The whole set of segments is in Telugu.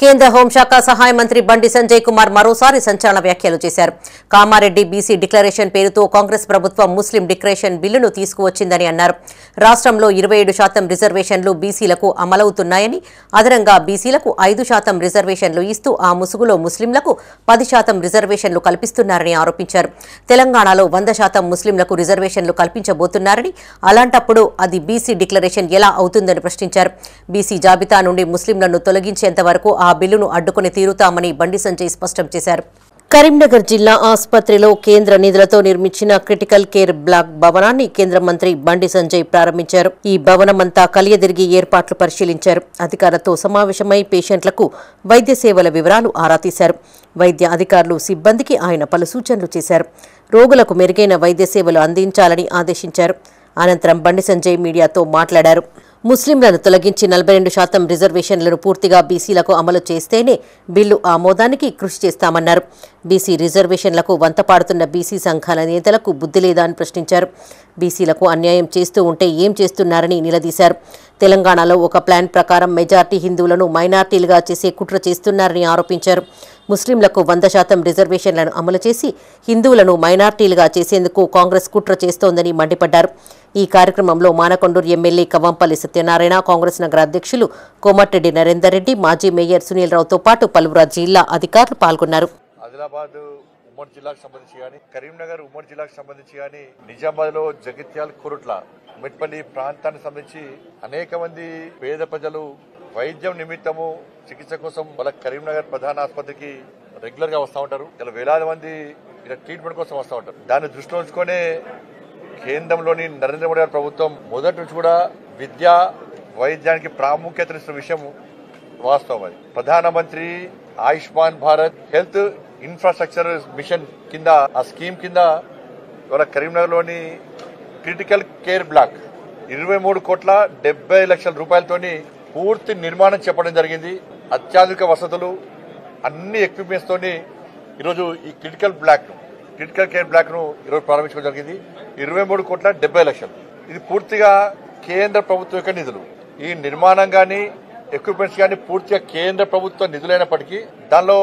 కేంద్ర హోంశాఖ సహాయ మంత్రి బండి సంజయ్ కుమార్ మరోసారి సంచలన వ్యాఖ్యలు చేశారు. కామారెడ్డి బీసీ డిక్లరేషన్ పేరుతో కాంగ్రెస్ ప్రభుత్వం ముస్లిం డిక్లరేషన్ బిల్లును తీసుకువచ్చిందని అన్నారు. రాష్ట్రంలో 27% రిజర్వేషన్లు బీసీలకు అమలవుతున్నాయని, అదనంగా బీసీలకు 5% రిజర్వేషన్లు ఇస్తూ ఆ ముసుగులో ముస్లింలకు 10% రిజర్వేషన్లు కల్పిస్తున్నారని ఆరోపించారు. తెలంగాణలో 100% ముస్లింలకు రిజర్వేషన్లు కల్పించబోతున్నారని, అలాంటప్పుడు అది బీసీ డిక్లరేషన్ ఎలా అవుతుందని ప్రశ్నించారు. బీసీ జాబితా నుండి ముస్లింలను తొలగించేంత వరకు ఆ బిల్లును అడ్డుకుని తీరుతామని బండి సంజయ్ స్పష్టం చేశారు. కరీంనగర్ జిల్లా ఆసుపత్రిలో కేంద్ర నిధులతో నిర్మించిన క్రిటికల్ కేర్ బ్లాక్ భవనాన్ని కేంద్ర మంత్రి బండి సంజయ్ ప్రారంభించారు. ఈ భవనమంతా కలియదిరిగి ఏర్పాట్లు పరిశీలించారు. అధికారులతో సమావేశమై పేషెంట్లకు వైద్య సేవల వివరాలు ఆరా తీశారు. వైద్య అధికారులు సిబ్బందికి ఆయన పలు సూచనలు చేశారు. రోగులకు మెరుగైన వైద్య సేవలు అందించాలని ఆదేశించారు. అనంతరం బండి సంజయ్ మీడియాతో మాట్లాడారు. ముస్లింలను తొలగించి 42% రిజర్వేషన్లను పూర్తిగా బీసీలకు అమలు చేస్తేనే బిల్లు ఆమోదానికి కృషి చేస్తామన్నారు. బీసీ రిజర్వేషన్లకు వంతపాడుతున్న బీసీ సంఘాల నేతలకు బుద్ధి లేదా అని ప్రశ్నించారు. బీసీలకు అన్యాయం చేస్తూ ఉంటే ఏం చేస్తున్నారని నిలదీశారు. తెలంగాణలో ఒక ప్లాన్ ప్రకారం మెజార్టీ హిందువులను మైనార్టీలుగా చేసే కుట్ర చేస్తున్నారని ఆరోపించారు. ముస్లింలకు 100% రిజర్వేషన్లను అమలు చేసి హిందువులను మైనార్టీలుగా చేసేందుకు కాంగ్రెస్ కుట్ర చేస్తోందని మండిపడ్డారు. ఈ కార్యక్రమంలో మానకొండూరు ఎమ్మెల్యే కవంపల్లి సత్యనారాయణ, కాంగ్రెస్ నగర అధ్యక్షులు కోమటిరెడ్డి నరేందర్ రెడ్డి, మాజీ మేయర్ సునీల్ రావుతో పాటు పలువురు జిల్లా అధికారులు పాల్గొన్నారు. ఆదిలాబాద్ ఉమ్మడి జిల్లాకు సంబంధించి కానీ, కరీంనగర్ ఉమ్మడి జిల్లాకు సంబంధించి కానీ, నిజామాబాద్ లో జగిత్యాల, కురుట్ల, మెట్పల్లి ప్రాంతానికి సంబంధించి అనేక మంది పేద ప్రజలు వైద్యం నిమిత్తము చికిత్స కోసం వాళ్ళ కరీంనగర్ ప్రధాన ఆసుపత్రికి రెగ్యులర్ గా వస్తూ ఉంటారు. ఇలా వేలాది మంది ఇలా ట్రీట్మెంట్ కోసం వస్తూ ఉంటారు. దాన్ని దృష్టిలో ఉంచుకునే కేంద్రంలోని నరేంద్ర మోడీ గారి ప్రభుత్వం మొదటి నుంచి కూడా విద్య, వైద్యానికి ప్రాముఖ్యతనిస్తున్న విషయం వాస్తవం. అది ప్రధానమంత్రి Ayushman Bharat health infrastructure machine కింద, ఆ స్కీమ్ కింద ఇవాళ కరీంనగర్ లోని క్రిటికల్ కేర్ బ్లాక్ 23,70,00,000 రూపాయలతోని పూర్తి నిర్మాణం చెప్పడం జరిగింది. అత్యాధునిక వసతులు, అన్ని ఎక్విప్మెంట్స్ తోని ఈరోజు ఈ క్రిటికల్ కేర్ బ్లాక్ ను ఈరోజు ప్రారంభించడం జరిగింది. 23,70,00,000. ఇది పూర్తిగా కేంద్ర ప్రభుత్వం యొక్క నిధులు. ఈ నిర్మాణం గాని, ఎక్విప్మెంట్స్ గాని పూర్తిగా కేంద్ర ప్రభుత్వ నిధులైనప్పటికీ దానిలో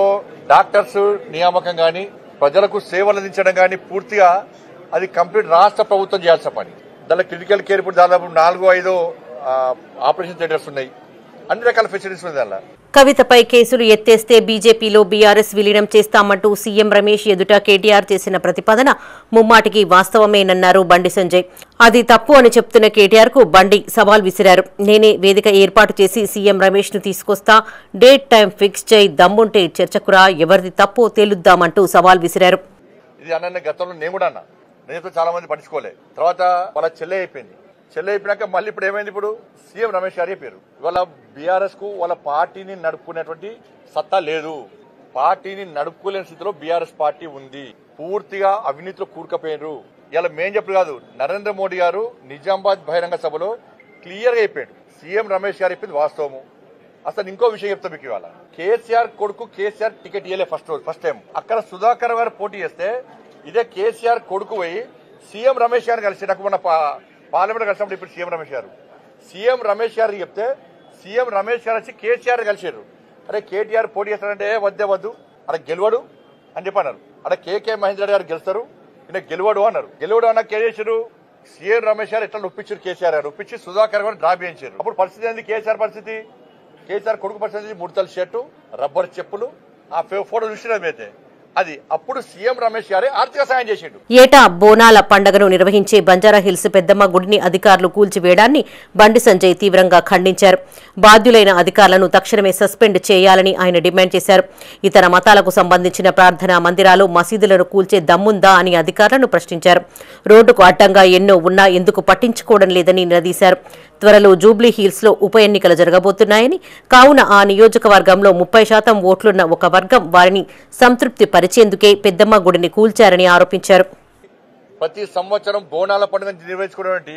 డాక్టర్స్ నియామకం గాని, ప్రజలకు సేవలు అందించడం గాని పూర్తిగా అది కంప్లీట్ రాష్ట్ర ప్రభుత్వం చేయాల్సిన పని. దానిలో క్రిటికల్ కేర్ ఇప్పుడు దాదాపు 4-5 ఆపరేషన్ థియేటర్స్ ఉన్నాయి. అన్ని రకాల ఫెసిలిటీస్ ఉన్నాయి. దానిలో కవితపై కేసులు ఎత్తేస్తే బీజేపీలో బీఆర్ఎస్ విలీనం చేస్తామంటూ సీఎం రమేష్ ఎదుట కేటీఆర్ చేసిన ప్రతిపాదన ముమ్మాటికి వాస్తవమేనన్నారు బండి సంజయ్. అది తప్పు అని చెప్తున్న కేటీఆర్ కు బండి సవాల్ విసిరారు. నేనే వేదిక ఏర్పాటు చేసి సీఎం రమేష్ ను తీసుకొస్తా, డేట్ టైం ఫిక్స్ చేయి, దమ్ముంటే చర్చకురా, ఎవరిది తప్పో తేలుద్దామంటూ సవాల్ విసిరారు. ఇది అన్న గతంలో నేను కూడా అన్నా, నేనైతే చాలా మంది పట్టించుకోలే. తర్వాత వాళ్ళ చెల్లె అయిపోయినాక మళ్ళీ ఇప్పుడు ఏమైంది, ఇప్పుడు సీఎం రమేష్ గారి పేరు. ఇవాళ బీఆర్ఎస్ కు వాళ్ళ పార్టీని నడుపుకునేటువంటి సత్తా లేదు. పార్టీని నడుపుకోలేని స్థితిలో బీఆర్ఎస్ పార్టీ ఉంది. పూర్తిగా అవినీతిలో కూరుకుపోయినారు. ఇలా మేం చెప్పు కాదు, నరేంద్ర మోడీ గారు నిజామాబాద్ బహిరంగ సభలో క్లియర్ గా అయిపోయాడు. సీఎం రమేష్ గారు చెప్పింది వాస్తవము. అసలు ఇంకో విషయం చెప్తా మీకు. ఇవాళ కేసీఆర్ కొడుకు కేసీఆర్ టికెట్ ఇవ్వలే ఫస్ట్ టైం. అక్కడ సుధాకర్ గారు పోటీ చేస్తే ఇదే కేసీఆర్ కొడుకు పోయి సీఎం రమేష్ గారిని కలిసి, నాకు మొన్న పార్లమెంట్ కలిసినప్పుడు ఇప్పుడు సీఎం రమేష్ గారికి చెప్తే సీఎం రమేష్ గారు వచ్చి కేసీఆర్ కలిసారు. అరే కేటీఆర్ పోటీ చేస్తారంటే వద్దు అక్కడ గెలవడు అని చెప్పన్నారు. అక్కడ కేకే మహేందర్ గారు గెలుస్తారు, ఈయన గెలవడు అన్నారు. గెలవడు అన్న కేసీఆర్ సీఎం రమేష్ గారు ఎట్లా ఒప్పించారు, కేసీఆర్ గారు ఒప్పించి సుధాకర్ గారు డ్రాప్ చేయించారు. అప్పుడు పరిస్థితి ఏంది, కేసీఆర్ కొడుకు పరిస్థితి 3 షర్టు, రబ్బర్ చెప్పులు, ఆ ఫోటో చూసినమైతే అది అప్పుడు సీఎం రమేష్ గారే ఆర్థిక సాయం చేసిండు. ఏటా బోనాల పండుగను నిర్వహించే బంజారాహిల్స్ పెద్దమ్మ గుడిని అధికారులు కూల్చివేయడాన్ని బండి సంజయ్ తీవ్రంగా ఖండించారు. బాధ్యులైన అధికారులను తక్షణమే సస్పెండ్ చేయాలని ఆయన డిమాండ్ చేశారు. ఇతర మతాలకు సంబంధించిన ప్రార్థనా మందిరాలు, మసీదులను కూల్చే దమ్ముందా అని అధికారులను ప్రశ్నించారు. రోడ్డుకు అడ్డంగా ఎన్నో ఉన్నా ఎందుకు పట్టించుకోవడం లేదని నిలదీశారు. త్వరలో జూబ్లీ హిల్స్ లో ఉప ఎన్నికలు జరగబోతున్నాయని, కావున ఆ నియోజకవర్గంలో 30% ఓట్లున్న ఒక వర్గం వారిని సంతృప్తి పరిచేందుకే పెద్దమ్మ గుడిని కూల్చారని ఆరోపించారు. ప్రతి సంవత్సరం బోనాల పండుగ నిర్వహించుకునేటువంటి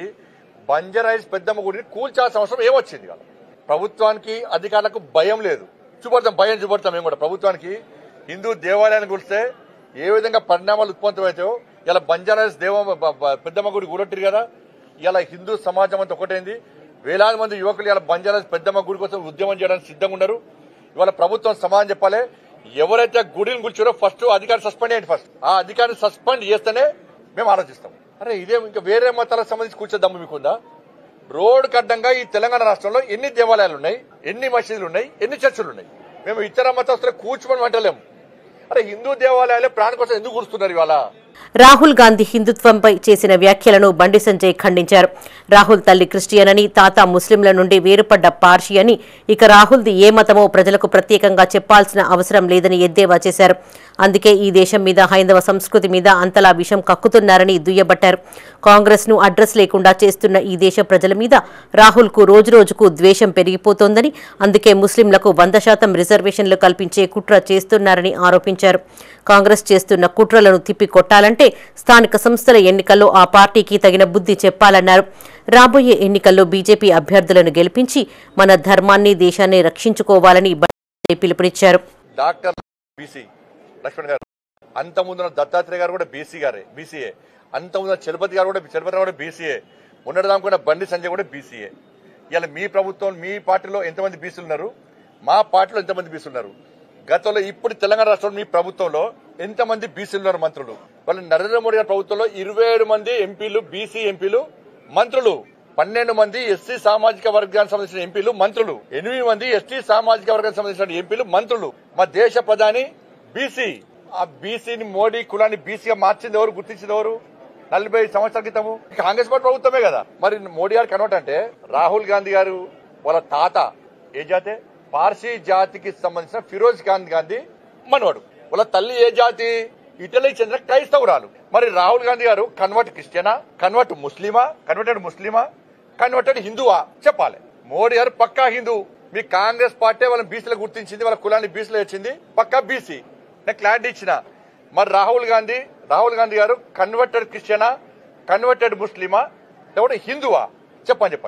బంజారాహిల్స్ పెద్దమ్మ గుడిని కూల్చాల్సిన అవసరం ఏమొచ్చింది? ప్రభుత్వానికి, అధికారులకు భయం లేదు. భయం చూపడతాం మేము కూడా. ప్రభుత్వానికి హిందూ దేవాలయాన్ని కూల్స్తే ఏ విధంగా పరిణామాలు ఉత్పన్నమవుతాయో ఇలా బంజారాహిల్స్ పెద్దమ్మ గుడి కూలట్టిరు కదా. ఇలా హిందూ సమాజం అంతా ఒకటైంది. వేలాది మంది యువకులు ఇలా బంజారాహిల్స్ పెద్దమ్మ గుడి కోసం ఉద్యమం చేయడానికి సిద్ధంగా ఉన్నారు. ఇవాళ ప్రభుత్వం సమాధానం చెప్పాలి. ఎవరైతే గుడిని కూర్చోరో ఫస్ట్ అధికారి సస్పెండ్ చేయండి. ఫస్ట్ ఆ అధికారిని సస్పెండ్ చేస్తేనే మేము ఆలోచిస్తాం. అరే ఇదే ఇంకా వేరే మతాలకు సంబంధించి కూర్చోద్దాము మీకుందా? రోడ్డు అడ్డంగా ఈ తెలంగాణ రాష్ట్రంలో ఎన్ని దేవాలయాలు ఉన్నాయి, ఎన్ని మసీదులు ఉన్నాయి, ఎన్ని చర్చలు ఉన్నాయి. మేము ఇతర మతస్థులు కూర్చోమని అంటలేము. అరే హిందూ దేవాలయాలే ప్రాణ కోసం ఎందుకు కూర్చున్నారు ఇవాళ? రాహుల్ గాంధీ హిందుత్వంపై చేసిన వ్యాఖ్యలను బండి సంజయ్ ఖండించారు. రాహుల్ తల్లి క్రిస్టియన్ అని, తాత ముస్లింల నుండి వేరుపడ్డ పార్షి అని, ఇక రాహుల్ది ఏ మతమో ప్రజలకు ప్రత్యేకంగా చెప్పాల్సిన అవసరం లేదని ఎద్దేవా చేశారు. అందుకే ఈ దేశం మీద, హైందవ సంస్కృతి మీద అంతలా విషం కక్కుతున్నారని దుయ్యబట్టారు. కాంగ్రెస్ ను అడ్రస్ లేకుండా చేస్తున్న ఈ దేశ ప్రజల మీద రాహుల్ కు రోజురోజుకు ద్వేషం పెరిగిపోతోందని, అందుకే ముస్లింలకు 100% రిజర్వేషన్లు కల్పించే కుట్ర చేస్తున్నారని ఆరోపించారు. కాంగ్రెస్ చేస్తున్న కుట్రలను తిప్పికొట్టాలంటే స్థానిక సంస్థల ఎన్నికల్లో ఆ పార్టీకి తగిన బుద్ధి చెప్పాలన్నారు. రాబోయే ఎన్నికల్లో బీజేపీ అభ్యర్థులను గెలిపించి మన ధర్మాన్ని, దేశాన్ని రక్షించుకోవాలని పిలుపునిచ్చారు. డాక్టర్ బీసీ లక్ష్మణ్ గారు, అంతకుముందు దత్తాత్రేయ గారు కూడా బీసీఏ, అంతకుముందు చలపతి గారు కూడా బీసీఏ, ఉన్నదాం కూడా బండి సంజయ్ కూడా బీసీఏ. ఇలా మీ ప్రభుత్వం, మీ పార్టీలో ఎంతమంది బీసీలు ఉన్నారు? మా పార్టీలో ఎంతమంది బీసీలు ఉన్నారు? గతంలో ఇప్పుడు తెలంగాణ రాష్ట్రంలో మీ ప్రభుత్వంలో ఎంతమంది బీసీలు ఉన్నారు మంత్రులు? వాళ్ళు నరేంద్ర మోడీ గారి ప్రభుత్వంలో 27 మంది ఎంపీలు, బీసీ ఎంపీలు మంత్రులు, 12 మంది ఎస్సీ సామాజిక వర్గానికి సంబంధించిన ఎంపీలు మంత్రులు, 8 మంది ఎస్టీ సామాజిక వర్గానికి సంబంధించిన ఎంపీలు మంత్రులు. మా దేశ ప్రధాని బీసీ. ఆ బీసీని, మోడీ కులాన్ని బీసీగా మార్చింది ఎవరు, గుర్తించింది ఎవరు? 40 సంవత్సరాల క్రితము కాంగ్రెస్ పార్టీ ప్రభుత్వమే కదా. మరి మోడీ గారు కన్వర్ట్ అంటే రాహుల్ గాంధీ గారు వాళ్ళ తాత ఏ జాతే? పార్సీ జాతికి సంబంధించిన ఫిరోజ్ ఖాన్ గాంధీ మనవాడు. వాళ్ళ తల్లి ఏ జాతి? ఇటలీకి చెందిన క్రైస్తవురాలు. మరి రాహుల్ గాంధీ గారు కన్వర్ట్ క్రిస్టియనా, కన్వర్టెడ్ ముస్లిమా, కన్వర్టెడ్ హిందువా చెప్పాలి. మోడీ గారు పక్కా హిందూ. మీ కాంగ్రెస్ పార్టీ వాళ్ళని బీసీలో గుర్తించింది, వాళ్ళ కులాన్ని బీసీలో వచ్చింది, పక్కా బీసీ. నేను క్లారిటీ ఇచ్చిన. మరి రాహుల్ గాంధీ గారు కన్వర్టెడ్ క్రిస్టియనా, కన్వర్టెడ్ ముస్లిమా, లేకపోతే హిందువా చెప్పండి.